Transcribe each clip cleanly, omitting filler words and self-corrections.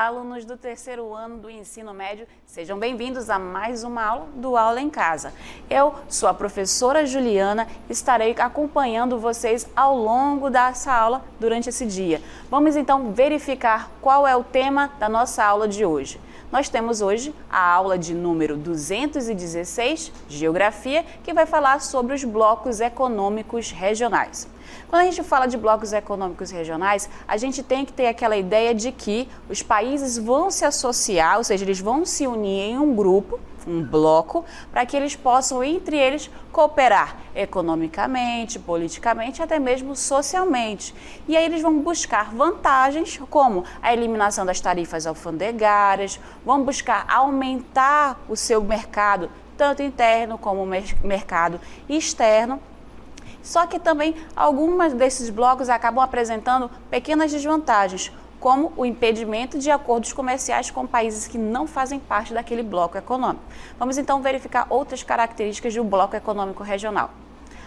alunos do terceiro ano do ensino médio, sejam bem-vindos a mais uma aula do Aula em Casa. Eu sou a professora Juliana, estarei acompanhando vocês ao longo dessa aula durante esse dia. Vamos então verificar qual é o tema da nossa aula de hoje. Nós temos hoje a aula de número 216, Geografia, que vai falar sobre os blocos econômicos regionais. Quando a gente fala de blocos econômicos regionais, a gente tem que ter aquela ideia de que os países vão se associar, ou seja, eles vão se unir em um grupo, um bloco, para que eles possam, entre eles, cooperar economicamente, politicamente, até mesmo socialmente. E aí eles vão buscar vantagens, como a eliminação das tarifas alfandegárias, vão buscar aumentar o seu mercado, tanto interno como mercado externo. Só que também alguns desses blocos acabam apresentando pequenas desvantagens, como o impedimento de acordos comerciais com países que não fazem parte daquele bloco econômico. Vamos então verificar outras características do bloco econômico regional.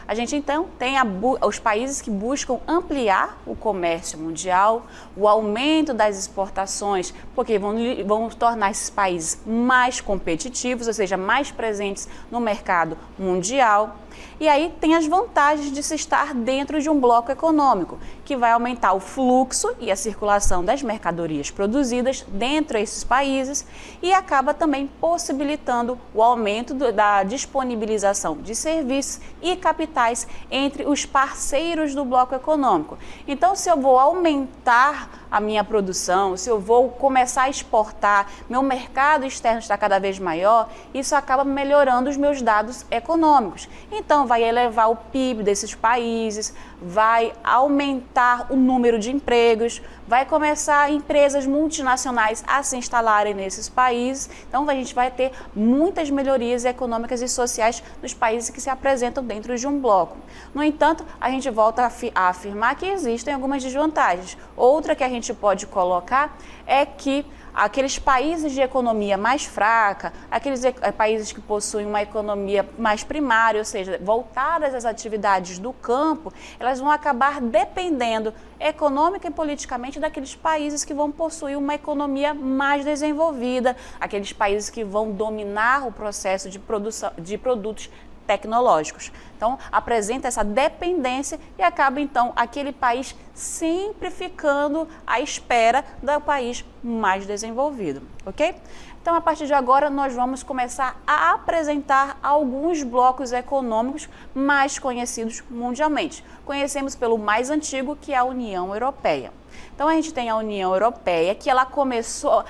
A gente então tem os países que buscam ampliar o comércio mundial, o aumento das exportações, porque vão tornar esses países mais competitivos, ou seja, mais presentes no mercado mundial. E aí tem as vantagens de se estar dentro de um bloco econômico, que vai aumentar o fluxo e a circulação das mercadorias produzidas dentro desses países e acaba também possibilitando o aumento da disponibilização de serviços e capitais entre os parceiros do bloco econômico. Então, se eu vou aumentar a minha produção, se eu vou começar a exportar, meu mercado externo está cada vez maior, isso acaba melhorando os meus dados econômicos. Então, vai elevar o PIB desses países, vai aumentar o número de empregos, vai começar empresas multinacionais a se instalarem nesses países. Então, a gente vai ter muitas melhorias econômicas e sociais nos países que se apresentam dentro de um bloco. No entanto, a gente volta a afirmar que existem algumas desvantagens. Outra que a gente pode colocar é que aqueles países de economia mais fraca, aqueles países que possuem uma economia mais primária, ou seja, voltadas às atividades do campo, elas vão acabar dependendo econômica e politicamente daqueles países que vão possuir uma economia mais desenvolvida, aqueles países que vão dominar o processo de produção de produtos tecnológicos. Então, apresenta essa dependência e acaba, então, aquele país sempre ficando à espera do país mais desenvolvido, ok? Então, a partir de agora, nós vamos começar a apresentar alguns blocos econômicos mais conhecidos mundialmente. Conhecemos pelo mais antigo, que é a União Europeia. Então, a gente tem a União Europeia, que ela começou,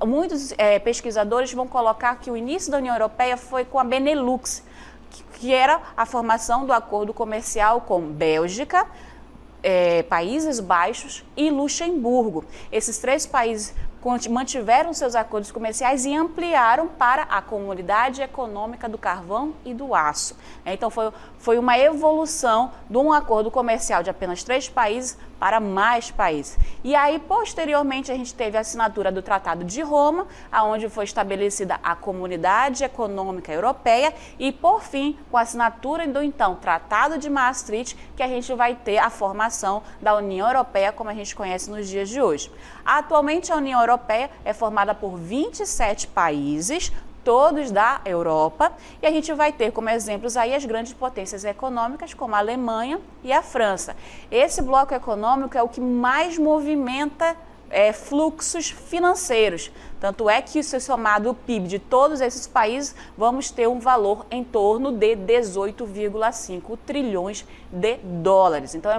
muitos pesquisadores vão colocar que o início da União Europeia foi com a Benelux, que era a formação do acordo comercial com Bélgica, Países Baixos e Luxemburgo. Esses três países mantiveram seus acordos comerciais e ampliaram para a Comunidade Econômica do Carvão e do Aço. Então, foi uma evolução de um acordo comercial de apenas 3 países para mais países. E aí, posteriormente, a gente teve a assinatura do Tratado de Roma, onde foi estabelecida a Comunidade Econômica Europeia e, por fim, com a assinatura do, então, Tratado de Maastricht, que a gente vai ter a formação da União Europeia, como a gente conhece nos dias de hoje. Atualmente, a União Europeia é formada por 27 países, todos da Europa, e a gente vai ter como exemplos aí as grandes potências econômicas, como a Alemanha e a França. Esse bloco econômico é o que mais movimenta fluxos financeiros. Tanto é que, se somado o PIB de todos esses países, vamos ter um valor em torno de 18,5 trilhões de dólares. Então,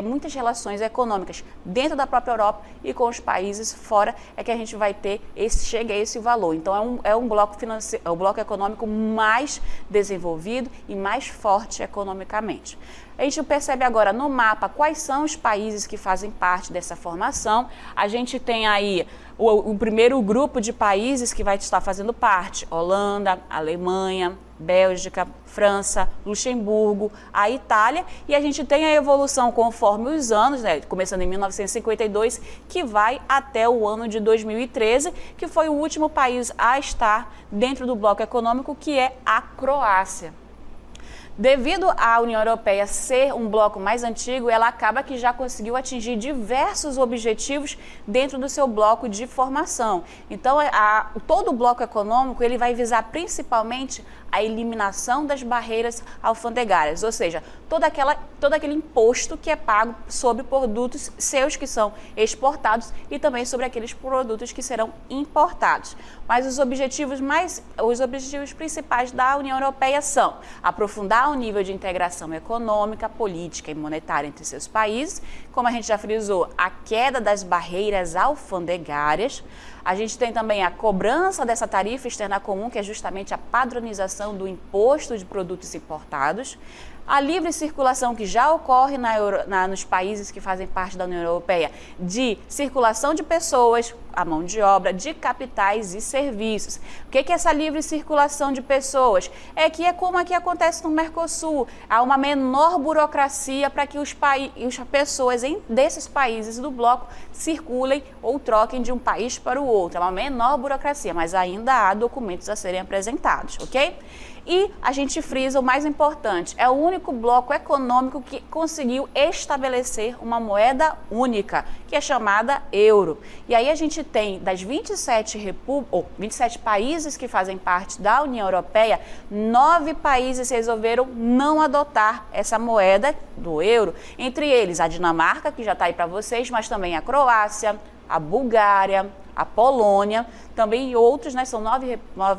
muitas relações econômicas dentro da própria Europa e com os países fora é que a gente vai ter chega a esse valor. Então, é um bloco financeiro, é o bloco econômico mais desenvolvido e mais forte economicamente. A gente percebe agora no mapa quais são os países que fazem parte dessa formação. A gente tem aí o primeiro grupo de países que vai estar fazendo parte: Holanda, Alemanha, Bélgica, França, Luxemburgo, a Itália, e a gente tem a evolução conforme os anos, né, começando em 1952, que vai até o ano de 2013, que foi o último país a estar dentro do bloco econômico, que é a Croácia. Devido à União Europeia ser um bloco mais antigo, ela acaba que já conseguiu atingir diversos objetivos dentro do seu bloco de formação. Então, todo o bloco econômico ele vai visar principalmente a eliminação das barreiras alfandegárias, ou seja, todo aquele imposto que é pago sobre produtos seus que são exportados e também sobre aqueles produtos que serão importados. Mas os objetivos principais da União Europeia são aprofundar o nível de integração econômica, política e monetária entre seus países, como a gente já frisou, a queda das barreiras alfandegárias. A gente tem também a cobrança dessa tarifa externa comum, que é justamente a padronização do imposto de produtos importados. A livre circulação que já ocorre nos países que fazem parte da União Europeia, de circulação de pessoas, a mão de obra, de capitais e serviços. O que é essa livre circulação de pessoas? É como aqui acontece no Mercosul. Há uma menor burocracia para que as pessoas desses países do bloco circulem ou troquem de um país para o outro. É uma menor burocracia, mas ainda há documentos a serem apresentados, ok? E a gente frisa o mais importante, é o único bloco econômico que conseguiu estabelecer uma moeda única, que é chamada euro. E aí a gente tem das 27 países que fazem parte da União Europeia, 9 países resolveram não adotar essa moeda do euro. Entre eles a Dinamarca, que já está aí para vocês, mas também a Croácia, a Bulgária, a Polônia, também outros, né? São 9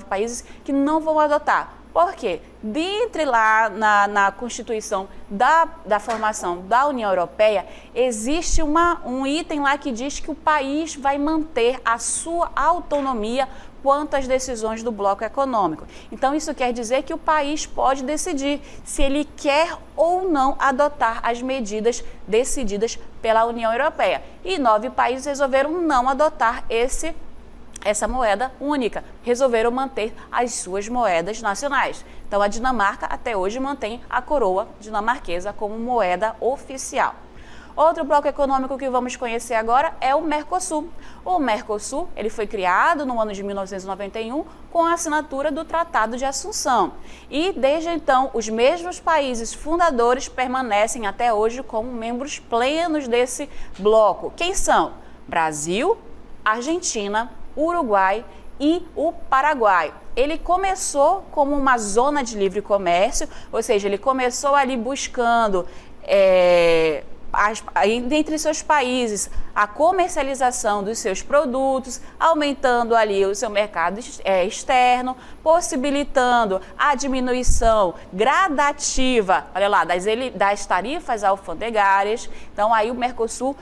países que não vão adotar. Por quê? Dentre lá na Constituição da formação da União Europeia, existe um item lá que diz que o país vai manter a sua autonomia quanto às decisões do bloco econômico. Então, isso quer dizer que o país pode decidir se ele quer ou não adotar as medidas decididas pela União Europeia. E 9 países resolveram não adotar essa moeda única, resolveram manter as suas moedas nacionais. Então, a Dinamarca até hoje mantém a coroa dinamarquesa como moeda oficial. Outro bloco econômico que vamos conhecer agora é o Mercosul. O Mercosul ele foi criado no ano de 1991 com a assinatura do Tratado de Assunção. E, desde então, os mesmos países fundadores permanecem até hoje como membros plenos desse bloco. Quem são? Brasil, Argentina, Uruguai e o Paraguai. Ele começou como uma zona de livre comércio, ou seja, ele começou ali buscando entre seus países a comercialização dos seus produtos, aumentando ali o seu mercado externo, possibilitando a diminuição gradativa, olha lá, das tarifas alfandegárias. Então aí o Mercosul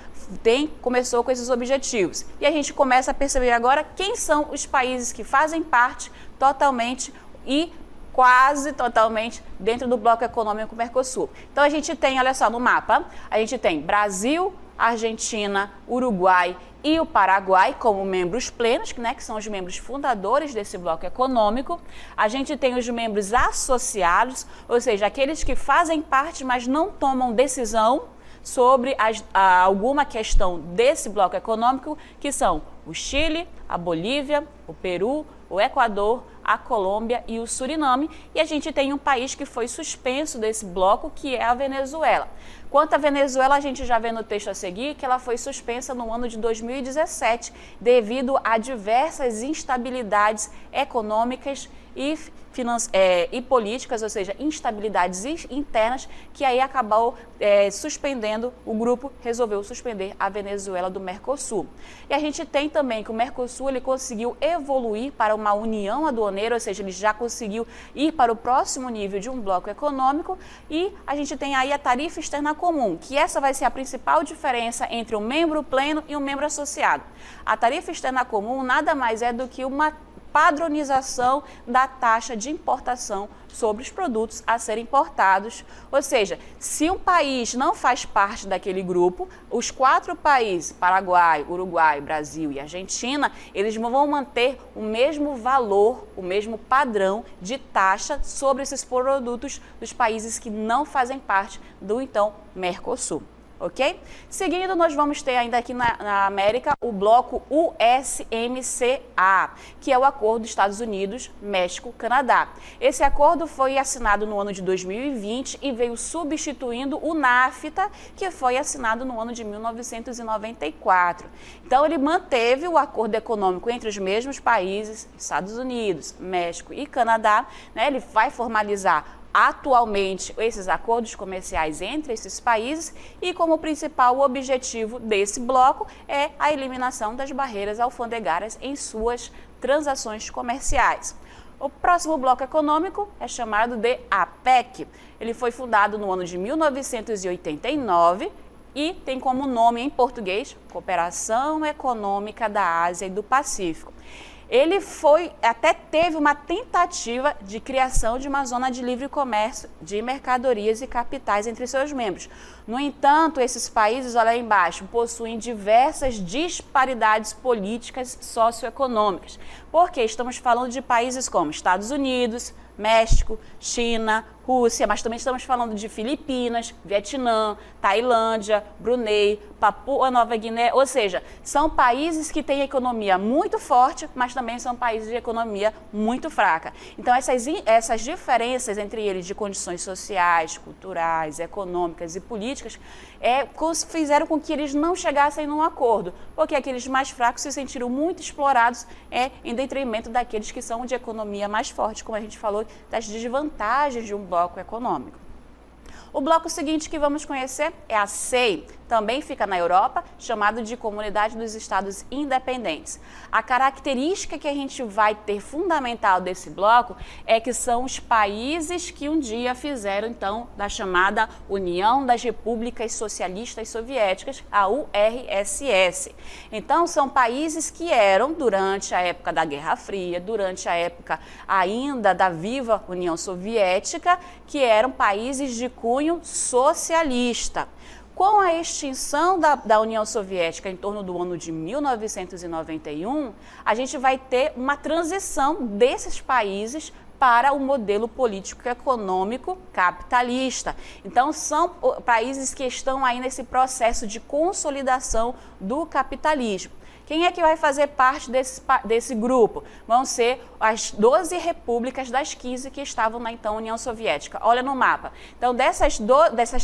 começou com esses objetivos. E a gente começa a perceber agora quem são os países que fazem parte totalmente e quase totalmente dentro do bloco econômico Mercosul. Então a gente tem, olha só, no mapa, a gente tem Brasil, Argentina, Uruguai e o Paraguai como membros plenos, né, que são os membros fundadores desse bloco econômico. A gente tem os membros associados, ou seja, aqueles que fazem parte, mas não tomam decisão sobre alguma questão desse bloco econômico, que são o Chile, a Bolívia, o Peru, o Equador, a Colômbia e o Suriname. E a gente tem um país que foi suspenso desse bloco, que é a Venezuela. Quanto à Venezuela, a gente já vê no texto a seguir que ela foi suspensa no ano de 2017 devido a diversas instabilidades econômicas e políticas, ou seja, instabilidades internas, que aí acabou suspendendo, o grupo resolveu suspender a Venezuela do Mercosul. E a gente tem também que o Mercosul ele conseguiu evoluir para uma união aduaneira, ou seja, ele já conseguiu ir para o próximo nível de um bloco econômico, e a gente tem aí a tarifa externa comum, que essa vai ser a principal diferença entre um membro pleno e um membro associado. A tarifa externa comum nada mais é do que uma padronização da taxa de importação sobre os produtos a serem importados. Ou seja, se um país não faz parte daquele grupo, os 4 países, Paraguai, Uruguai, Brasil e Argentina, eles vão manter o mesmo valor, o mesmo padrão de taxa sobre esses produtos dos países que não fazem parte do então Mercosul. ok? Seguindo, nós vamos ter ainda aqui na América o bloco USMCA, que é o Acordo dos Estados Unidos, México, Canadá. Esse acordo foi assinado no ano de 2020 e veio substituindo o NAFTA, que foi assinado no ano de 1994. Então, ele manteve o acordo econômico entre os mesmos países, Estados Unidos, México e Canadá, né? Ele vai formalizar atualmente esses acordos comerciais entre esses países e como principal objetivo desse bloco é a eliminação das barreiras alfandegárias em suas transações comerciais. O próximo bloco econômico é chamado de APEC. Ele foi fundado no ano de 1989 e tem como nome em português Cooperação Econômica da Ásia e do Pacífico. Ele até teve uma tentativa de criação de uma zona de livre comércio de mercadorias e capitais entre seus membros. No entanto, esses países, olha aí embaixo, possuem diversas disparidades políticas socioeconômicas, porque estamos falando de países como Estados Unidos, México, China, Rússia, mas também estamos falando de Filipinas, Vietnã, Tailândia, Brunei, Papua Nova Guiné, ou seja, são países que têm economia muito forte, mas também são países de economia muito fraca. Então, essas diferenças entre eles de condições sociais, culturais, econômicas e políticas fizeram com que eles não chegassem num acordo, porque aqueles mais fracos se sentiram muito explorados em detrimento daqueles que são de economia mais forte, como a gente falou, das desvantagens de um bloco econômico. O bloco seguinte que vamos conhecer é a CEI, também fica na Europa, chamado de Comunidade dos Estados Independentes. A característica que a gente vai ter fundamental desse bloco é que são os países que um dia fizeram, então, da chamada União das Repúblicas Socialistas Soviéticas, a URSS. Então, são países que eram, durante a época da Guerra Fria, durante a época ainda da viva União Soviética, que eram países de cunho socialista. Com a extinção da União Soviética em torno do ano de 1991, a gente vai ter uma transição desses países para o modelo político-econômico capitalista. Então, são países que estão aí nesse processo de consolidação do capitalismo. Quem é que vai fazer parte desse grupo? Vão ser as 12 repúblicas das 15 que estavam na então União Soviética. Olha no mapa. Então, dessas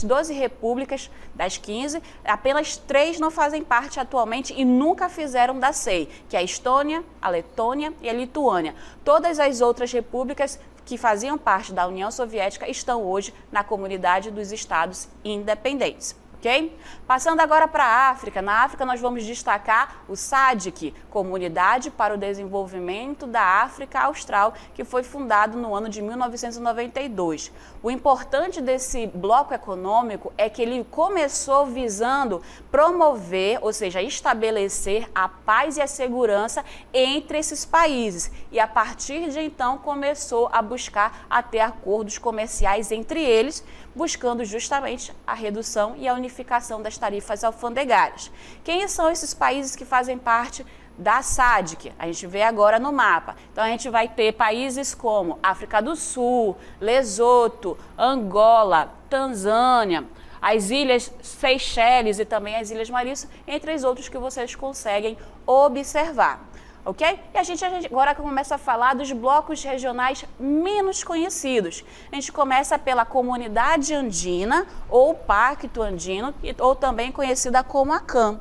12 repúblicas das 15, apenas 3 não fazem parte atualmente e nunca fizeram da CEI, que é a Estônia, a Letônia e a Lituânia. Todas as outras repúblicas que faziam parte da União Soviética estão hoje na Comunidade dos Estados Independentes. Okay? Passando agora para a África. Na África nós vamos destacar o SADC, Comunidade para o Desenvolvimento da África Austral, que foi fundado no ano de 1992. O importante desse bloco econômico é que ele começou visando promover, ou seja, estabelecer a paz e a segurança entre esses países. E a partir de então começou a buscar ter acordos comerciais entre eles, buscando justamente a redução e a unificação das tarifas alfandegárias. Quem são esses países que fazem parte da SADC? A gente vê agora no mapa. Então, a gente vai ter países como África do Sul, Lesoto, Angola, Tanzânia, as Ilhas Seychelles e também as Ilhas Maurício, entre os outros que vocês conseguem observar. Ok? E a gente agora começa a falar dos blocos regionais menos conhecidos. A gente começa pela Comunidade Andina, ou Pacto Andino, ou também conhecida como a CAN.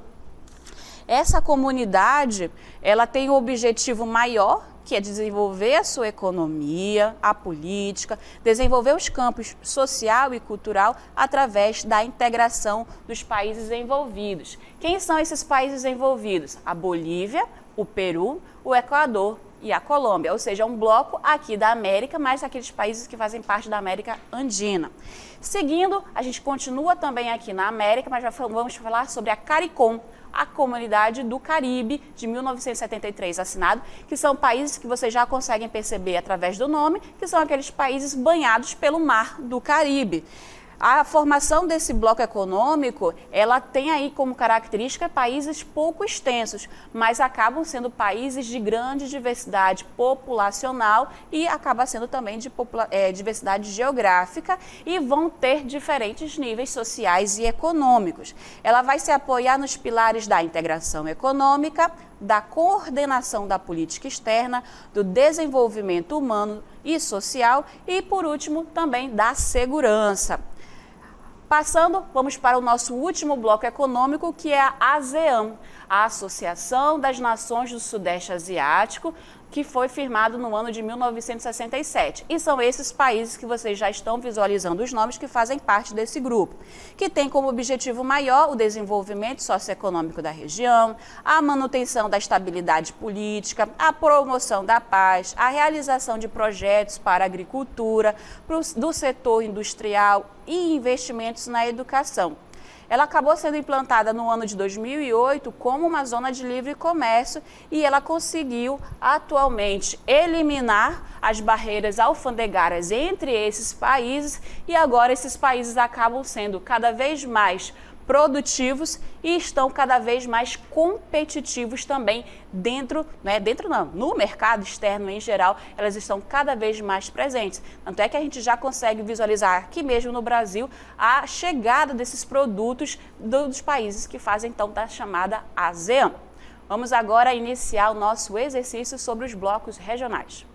Essa comunidade, ela tem o objetivo maior, que é desenvolver a sua economia, a política, desenvolver os campos social e cultural através da integração dos países envolvidos. Quem são esses países envolvidos? A Bolívia, o Peru, o Equador e a Colômbia, ou seja, um bloco aqui da América, mas aqueles países que fazem parte da América Andina. Seguindo, a gente continua também aqui na América, mas já vamos falar sobre a CARICOM, a Comunidade do Caribe, de 1973 assinado, que são países que vocês já conseguem perceber através do nome, que são aqueles países banhados pelo Mar do Caribe. A formação desse bloco econômico, ela tem aí como característica países pouco extensos, mas acabam sendo países de grande diversidade populacional e acaba sendo também de diversidade geográfica e vão ter diferentes níveis sociais e econômicos. Ela vai se apoiar nos pilares da integração econômica, da coordenação da política externa, do desenvolvimento humano e social e, por último, também da segurança. Passando, vamos para o nosso último bloco econômico, que é a ASEAN, a Associação das Nações do Sudeste Asiático, que foi firmado no ano de 1967. E são esses países que vocês já estão visualizando os nomes que fazem parte desse grupo, que tem como objetivo maior o desenvolvimento socioeconômico da região, a manutenção da estabilidade política, a promoção da paz, a realização de projetos para a agricultura, do setor industrial e investimentos na educação. Ela acabou sendo implantada no ano de 2008 como uma zona de livre comércio e ela conseguiu atualmente eliminar as barreiras alfandegárias entre esses países e agora esses países acabam sendo cada vez mais produtivos e estão cada vez mais competitivos também no mercado externo em geral, elas estão cada vez mais presentes. Tanto é que a gente já consegue visualizar aqui mesmo no Brasil a chegada desses produtos dos países que fazem então da chamada ASEAN. Vamos agora iniciar o nosso exercício sobre os blocos regionais.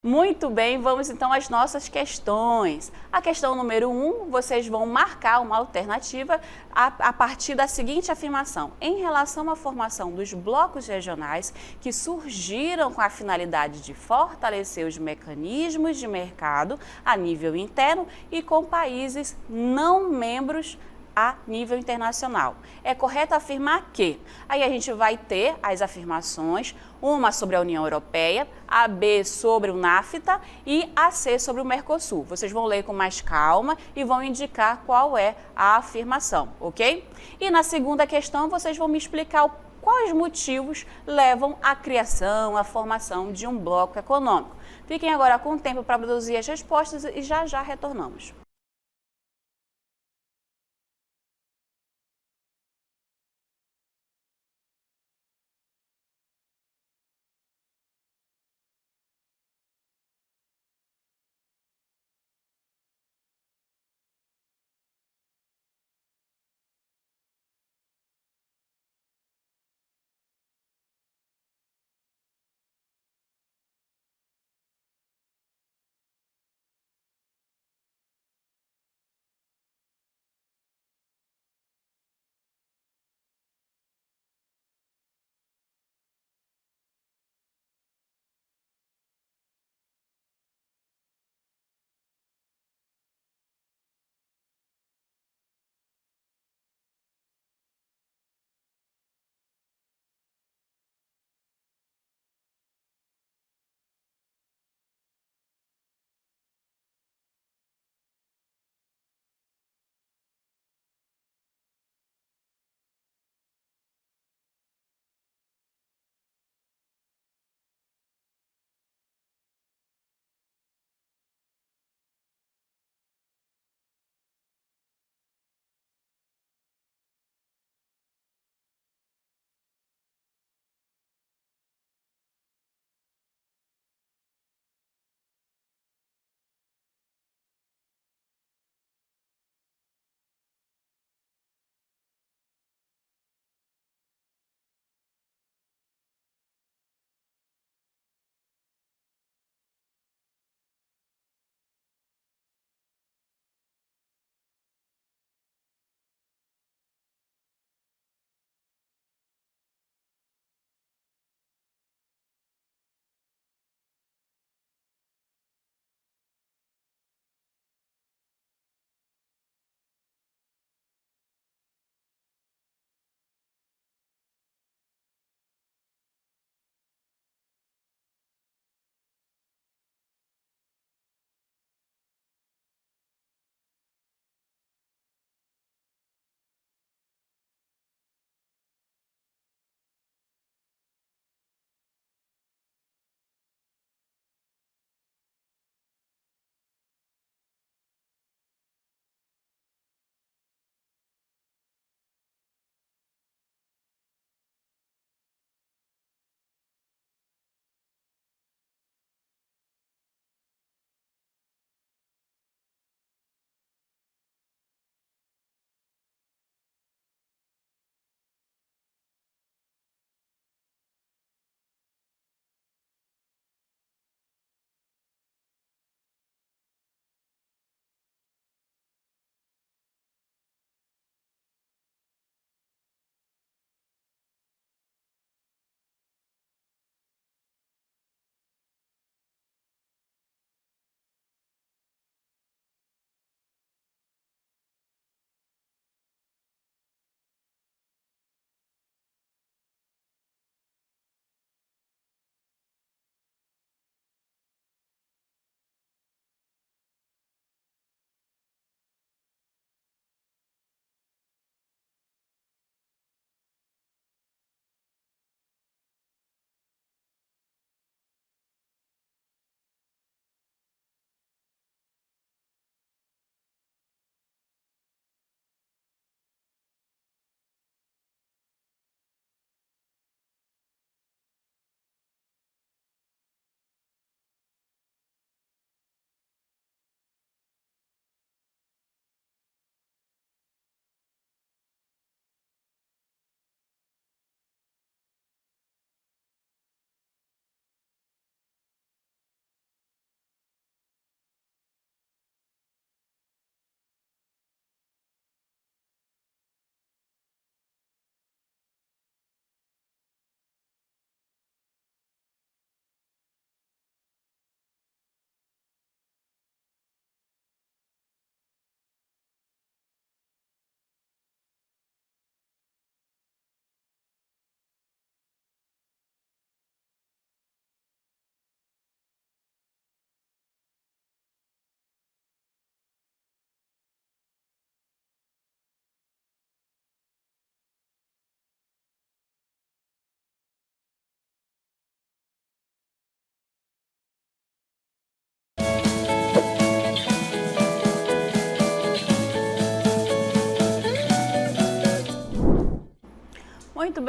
Muito bem, vamos então às nossas questões. A questão número 1, vocês vão marcar uma alternativa a partir da seguinte afirmação. Em relação à formação dos blocos regionais que surgiram com a finalidade de fortalecer os mecanismos de mercado a nível interno e com países não membros a nível internacional. É correto afirmar que, aí a gente vai ter as afirmações, uma sobre a União Europeia, a B sobre o NAFTA e a C sobre o Mercosul. Vocês vão ler com mais calma e vão indicar qual é a afirmação, ok? E na segunda questão vocês vão me explicar quais motivos levam à criação, à formação de um bloco econômico. Fiquem agora com o tempo para produzir as respostas e já já retornamos.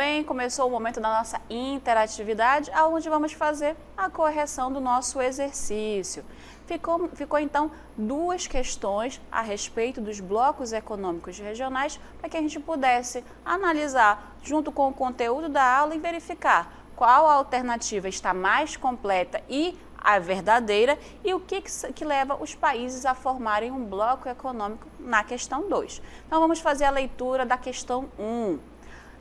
bem, começou o momento da nossa interatividade, onde vamos fazer a correção do nosso exercício. Ficou então duas questões a respeito dos blocos econômicos regionais para que a gente pudesse analisar junto com o conteúdo da aula e verificar qual a alternativa está mais completa e a verdadeira e o que leva os países a formarem um bloco econômico na questão 2. Então vamos fazer a leitura da questão 1.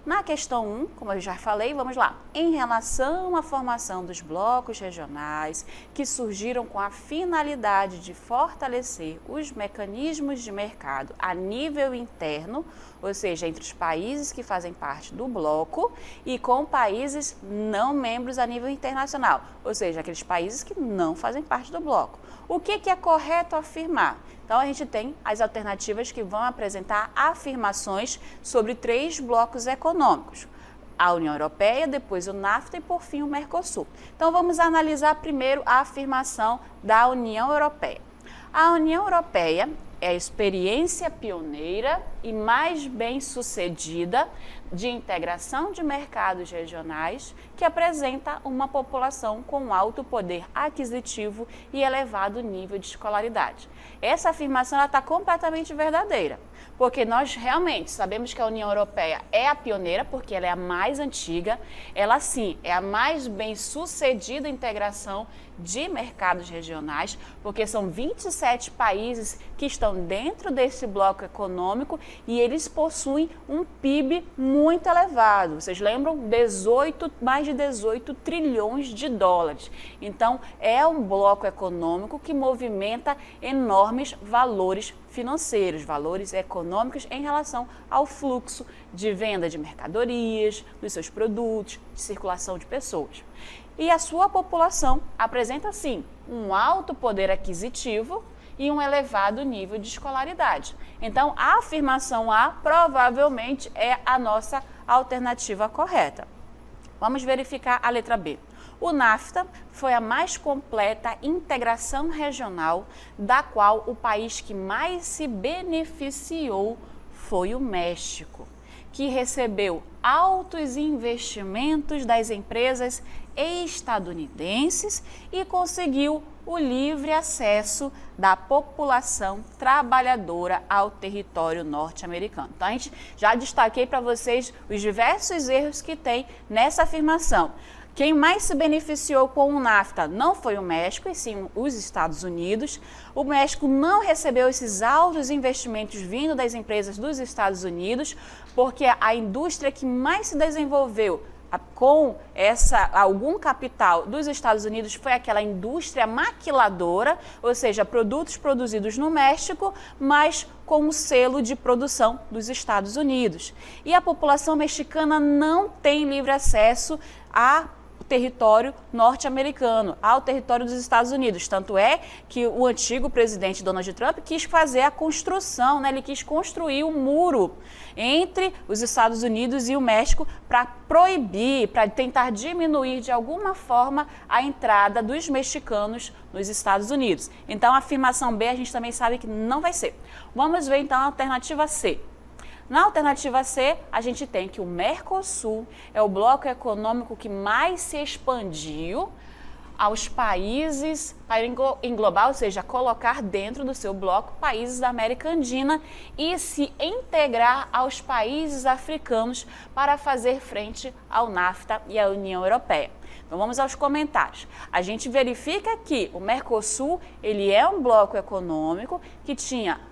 Na questão 1, como eu já falei, vamos lá. Em relação à formação dos blocos regionais que surgiram com a finalidade de fortalecer os mecanismos de mercado a nível interno, ou seja, entre os países que fazem parte do bloco e com países não membros a nível internacional, ou seja, aqueles países que não fazem parte do bloco. O que é correto afirmar? Então, a gente tem as alternativas que vão apresentar afirmações sobre 3 blocos econômicos. A União Europeia, depois o NAFTA e, por fim, o Mercosul. Então, vamos analisar primeiro a afirmação da União Europeia. A União Europeia é a experiência pioneira e mais bem-sucedida de integração de mercados regionais que apresenta uma população com alto poder aquisitivo e elevado nível de escolaridade. Essa afirmação está completamente verdadeira, porque nós realmente sabemos que a União Europeia é a pioneira, porque ela é a mais antiga, ela sim é a mais bem-sucedida integração de mercados regionais, porque são 27 países que estão dentro desse bloco econômico e eles possuem um PIB muito elevado. Vocês lembram? Mais de 18 trilhões de dólares. Então, é um bloco econômico que movimenta enormes valores financeiros, valores econômicos em relação ao fluxo de venda de mercadorias, dos seus produtos, de circulação de pessoas. E a sua população apresenta, sim, um alto poder aquisitivo e um elevado nível de escolaridade. Então, a afirmação A provavelmente é a nossa alternativa correta. Vamos verificar a letra B. O NAFTA foi a mais completa integração regional, da qual o país que mais se beneficiou foi o México, que recebeu altos investimentos das empresas estadunidenses e conseguiu o livre acesso da população trabalhadora ao território norte-americano. Então, a gente já destaquei para vocês os diversos erros que tem nessa afirmação. Quem mais se beneficiou com o NAFTA não foi o México, e sim os Estados Unidos. O México não recebeu esses altos investimentos vindo das empresas dos Estados Unidos, porque a indústria que mais se desenvolveu com algum capital dos Estados Unidos foi aquela indústria maquiladora, ou seja, produtos produzidos no México, mas com o selo de produção dos Estados Unidos. E a população mexicana não tem livre acesso a território norte-americano, ao território dos Estados Unidos. Tanto é que o antigo presidente Donald Trump quis fazer a construção, ele quis construir um muro entre os Estados Unidos e o México para proibir, para tentar diminuir de alguma forma a entrada dos mexicanos nos Estados Unidos. Então, a afirmação B a gente também sabe que não vai ser. Vamos ver então a alternativa C. Na alternativa C, a gente tem que o Mercosul é o bloco econômico que mais se expandiu aos países, para englobar, ou seja, colocar dentro do seu bloco países da América Andina e se integrar aos países africanos para fazer frente ao NAFTA e à União Europeia. Então vamos aos comentários. A gente verifica que o Mercosul ele é um bloco econômico que tinha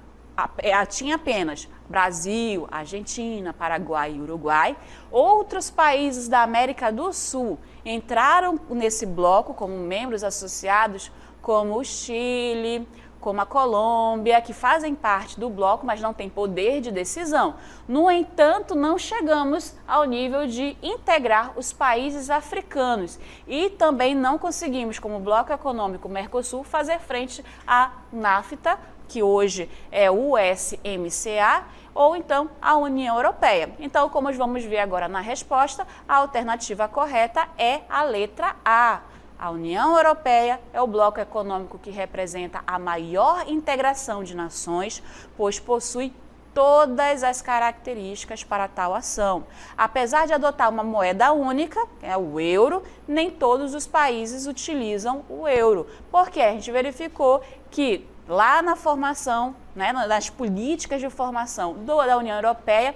apenas Brasil, Argentina, Paraguai e Uruguai. Outros países da América do Sul entraram nesse bloco como membros associados, como o Chile, como a Colômbia, que fazem parte do bloco, mas não têm poder de decisão. No entanto, não chegamos ao nível de integrar os países africanos e também não conseguimos, como bloco econômico Mercosul, fazer frente à NAFTA, que hoje é o USMCA, ou então a União Europeia. Então, como vamos ver agora na resposta, a alternativa correta é a letra A. A União Europeia é o bloco econômico que representa a maior integração de nações, pois possui todas as características para tal ação. Apesar de adotar uma moeda única, que é o euro, nem todos os países utilizam o euro, porque a gente verificou que lá na formação, nas políticas de formação da União Europeia,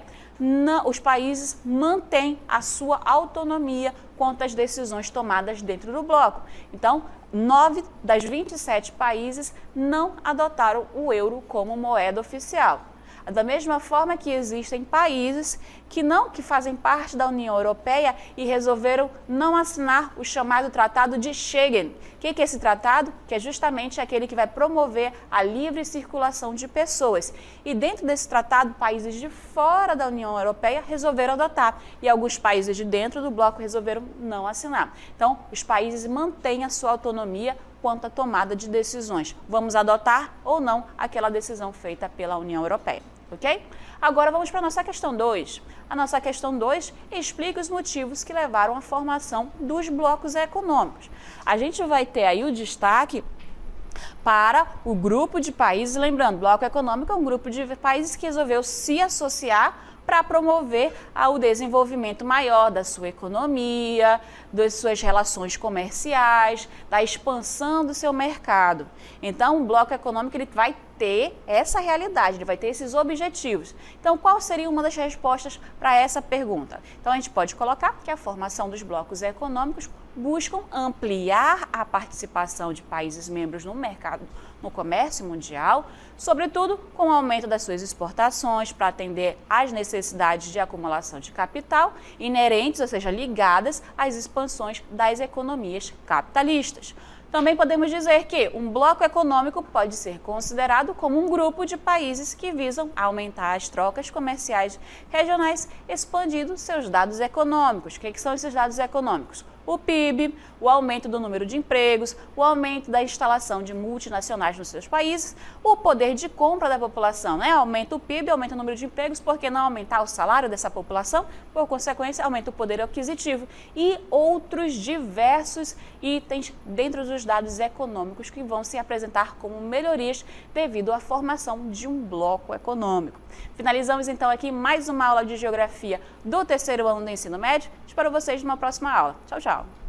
os países mantêm a sua autonomia quanto às decisões tomadas dentro do bloco. Então, 9 das 27 países não adotaram o euro como moeda oficial. Da mesma forma que existem países que fazem parte da União Europeia e resolveram não assinar o chamado Tratado de Schengen. O que é esse tratado? Que é justamente aquele que vai promover a livre circulação de pessoas. E dentro desse tratado, países de fora da União Europeia resolveram adotar e alguns países de dentro do bloco resolveram não assinar. Então, os países mantêm a sua autonomia quanto à tomada de decisões. Vamos adotar ou não aquela decisão feita pela União Europeia, ok? Agora vamos para a nossa questão 2. A nossa questão 2 explica os motivos que levaram à formação dos blocos econômicos. A gente vai ter aí o destaque para o grupo de países, lembrando, bloco econômico é um grupo de países que resolveu se associar para promover o desenvolvimento maior da sua economia, das suas relações comerciais, da expansão do seu mercado. Então, o bloco econômico ele vai ter essa realidade, ele vai ter esses objetivos. Então, qual seria uma das respostas para essa pergunta? Então, a gente pode colocar que a formação dos blocos econômicos buscam ampliar a participação de países membros no mercado, no comércio mundial, sobretudo com o aumento das suas exportações para atender às necessidades de acumulação de capital inerentes, ou seja, ligadas às expansões das economias capitalistas. Também podemos dizer que um bloco econômico pode ser considerado como um grupo de países que visam aumentar as trocas comerciais regionais, expandindo seus dados econômicos. O que são esses dados econômicos? O PIB, o aumento do número de empregos, o aumento da instalação de multinacionais nos seus países, o poder de compra da população, Aumenta o PIB, aumenta o número de empregos, por que não aumentar o salário dessa população? Por consequência, aumenta o poder aquisitivo e outros diversos itens dentro dos dados econômicos que vão se apresentar como melhorias devido à formação de um bloco econômico. Finalizamos então aqui mais uma aula de Geografia do terceiro ano do ensino médio. Espero vocês numa próxima aula. Tchau, tchau!